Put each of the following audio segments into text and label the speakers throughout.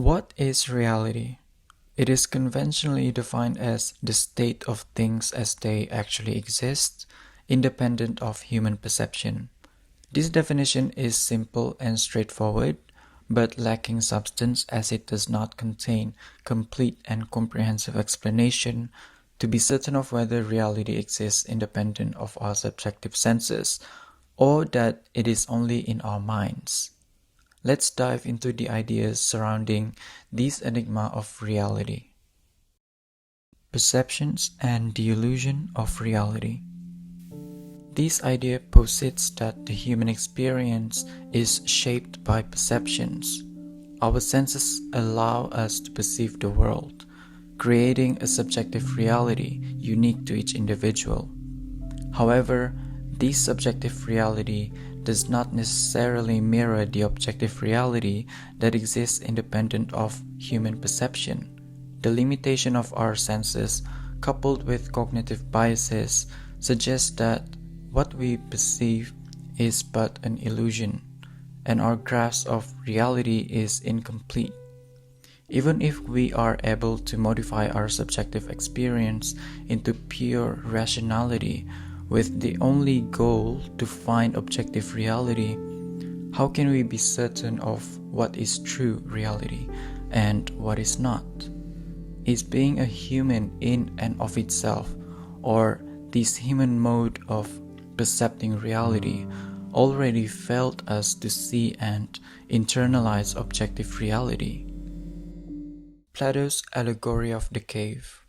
Speaker 1: What is reality? It is conventionally defined as the state of things as they actually exist, independent of human perception. This definition is simple and straightforward, but lacking substance as it does not contain complete and comprehensive explanation to be certain of whether reality exists independent of our subjective senses, or that it is only in our minds. Let's dive into the ideas surrounding this enigma of reality. Perceptions and the illusion of reality. This idea posits that the human experience is shaped by perceptions. Our senses allow us to perceive the world, creating a subjective reality unique to each individual. However, this subjective reality does not necessarily mirror the objective reality that exists independent of human perception. The limitation of our senses, coupled with cognitive biases, suggests that what we perceive is but an illusion, and our grasp of reality is incomplete. Even if we are able to modify our subjective experience into pure rationality with the only goal to find objective reality, how can we be certain of what is true reality and what is not? Is being a human in and of itself, or this human mode of percepting reality, already failed us to see and internalize objective reality? Plato's allegory of the cave.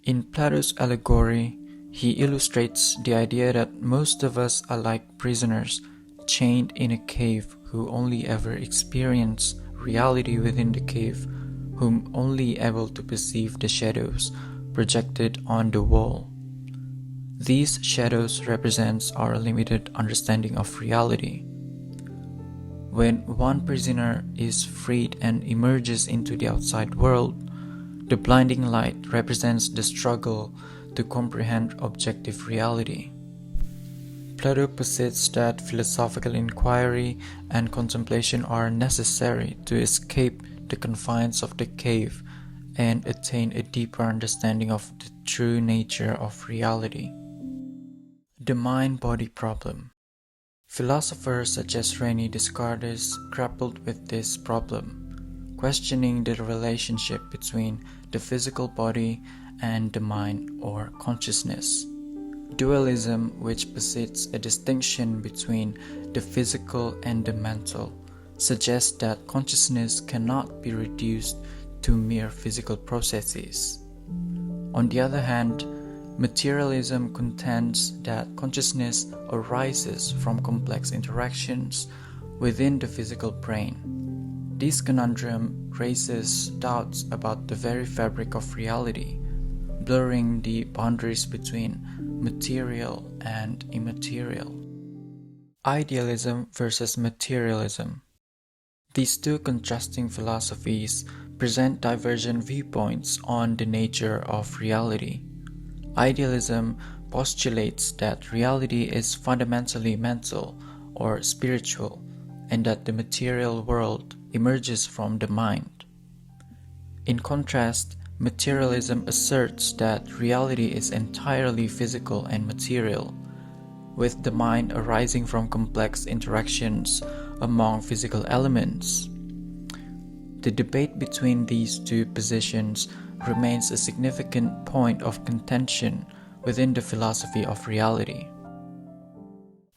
Speaker 1: In Plato's allegory, he illustrates the idea that most of us are like prisoners chained in a cave who only ever experience reality within the cave, whom only able to perceive the shadows projected on the wall. These shadows represent our limited understanding of reality. When one prisoner is freed and emerges into the outside world, the blinding light represents the struggle to comprehend objective reality. Plato posits that philosophical inquiry and contemplation are necessary to escape the confines of the cave and attain a deeper understanding of the true nature of reality. The mind-body problem. Philosophers such as René Descartes grappled with this problem, questioning the relationship between the physical body and the mind or consciousness. Dualism, which posits a distinction between the physical and the mental, suggests that consciousness cannot be reduced to mere physical processes. On the other hand, materialism contends that consciousness arises from complex interactions within the physical brain. This conundrum raises doubts about the very fabric of reality, blurring the boundaries between material and immaterial. Idealism versus materialism. These two contrasting philosophies present divergent viewpoints on the nature of reality. Idealism postulates that reality is fundamentally mental or spiritual, and that the material world emerges from the mind. In contrast, materialism asserts that reality is entirely physical and material, with the mind arising from complex interactions among physical elements. The debate between these two positions remains a significant point of contention within the philosophy of reality.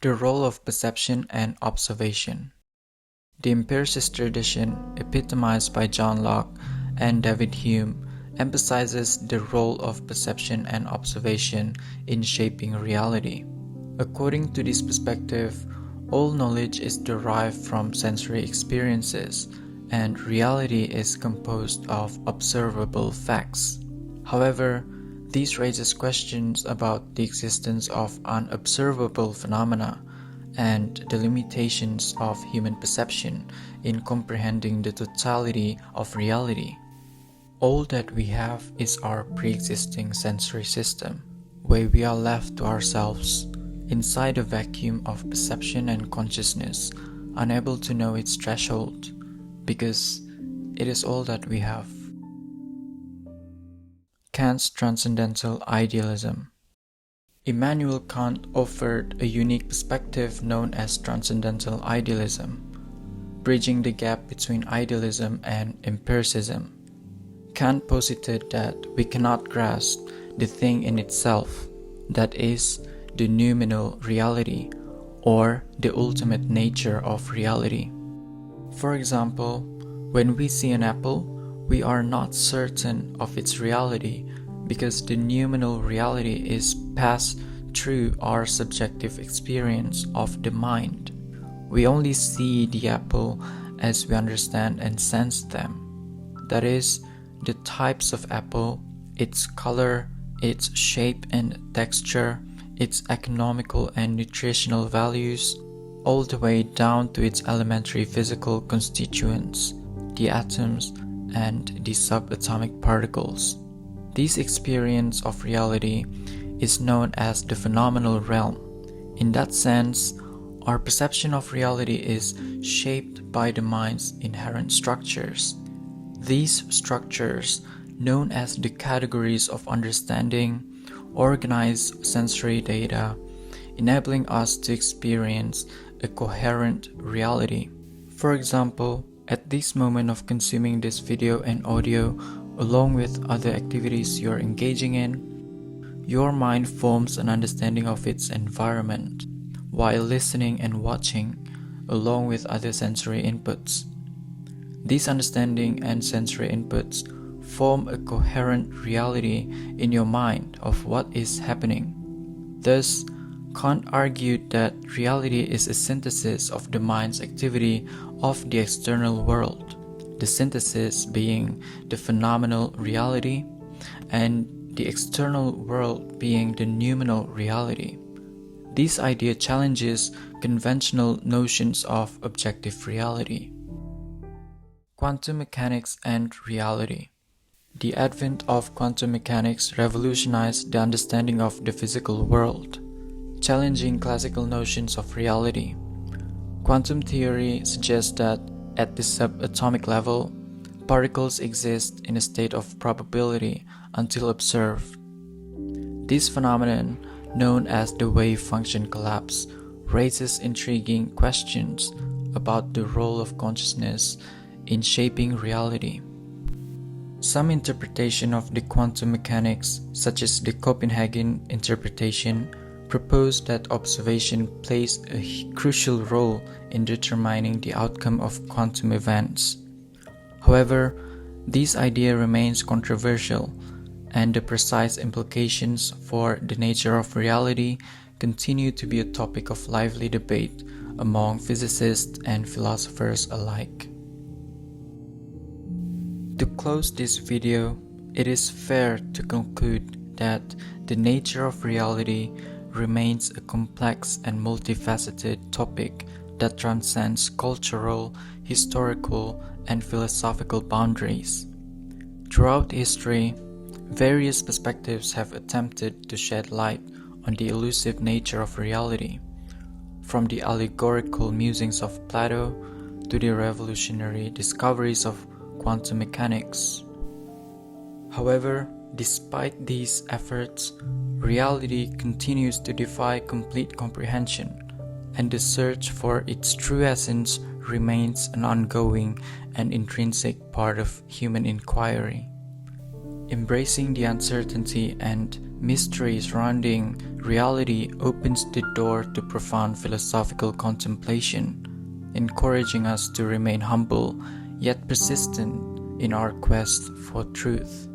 Speaker 1: The role of perception and observation. The empiricist tradition, epitomized by John Locke and David Hume, emphasizes the role of perception and observation in shaping reality. According to this perspective, all knowledge is derived from sensory experiences, and reality is composed of observable facts. However, this raises questions about the existence of unobservable phenomena and the limitations of human perception in comprehending the totality of reality. All that we have is our pre-existing sensory system, where we are left to ourselves, inside a vacuum of perception and consciousness, unable to know its threshold, because it is all that we have. Kant's Transcendental Idealism. Immanuel Kant offered a unique perspective known as Transcendental Idealism, bridging the gap between idealism and empiricism. Kant posited that we cannot grasp the thing in itself, that is, the noumenal reality, or the ultimate nature of reality. For example, when we see an apple, we are not certain of its reality because the noumenal reality is passed through our subjective experience of the mind. We only see the apple as we understand and sense them. That is, the types of apple, its color, its shape and texture, its economical and nutritional values, all the way down to its elementary physical constituents, the atoms and the subatomic particles. This experience of reality is known as the phenomenal realm. In that sense, our perception of reality is shaped by the mind's inherent structures. These structures, known as the categories of understanding, organize sensory data, enabling us to experience a coherent reality. For example, at this moment of consuming this video and audio, along with other activities you're engaging in, your mind forms an understanding of its environment while listening and watching, along with other sensory inputs. These understanding and sensory inputs form a coherent reality in your mind of what is happening. Thus, Kant argued that reality is a synthesis of the mind's activity of the external world, the synthesis being the phenomenal reality and the external world being the noumenal reality. This idea challenges conventional notions of objective reality. Quantum mechanics and reality. The advent of quantum mechanics revolutionized the understanding of the physical world, challenging classical notions of reality. Quantum theory suggests that at the subatomic level, particles exist in a state of probability until observed. This phenomenon, known as the wave function collapse, raises intriguing questions about the role of consciousness in shaping reality. Some interpretation of the quantum mechanics, such as the Copenhagen interpretation, propose that observation plays a crucial role in determining the outcome of quantum events. However, this idea remains controversial, and the precise implications for the nature of reality continue to be a topic of lively debate among physicists and philosophers alike. To close this video, it is fair to conclude that the nature of reality remains a complex and multifaceted topic that transcends cultural, historical, and philosophical boundaries. Throughout history, various perspectives have attempted to shed light on the elusive nature of reality, from the allegorical musings of Plato to the revolutionary discoveries of quantum mechanics. However, despite these efforts, reality continues to defy complete comprehension, and the search for its true essence remains an ongoing and intrinsic part of human inquiry. Embracing the uncertainty and mystery surrounding reality opens the door to profound philosophical contemplation, encouraging us to remain humble yet persistent in our quest for truth.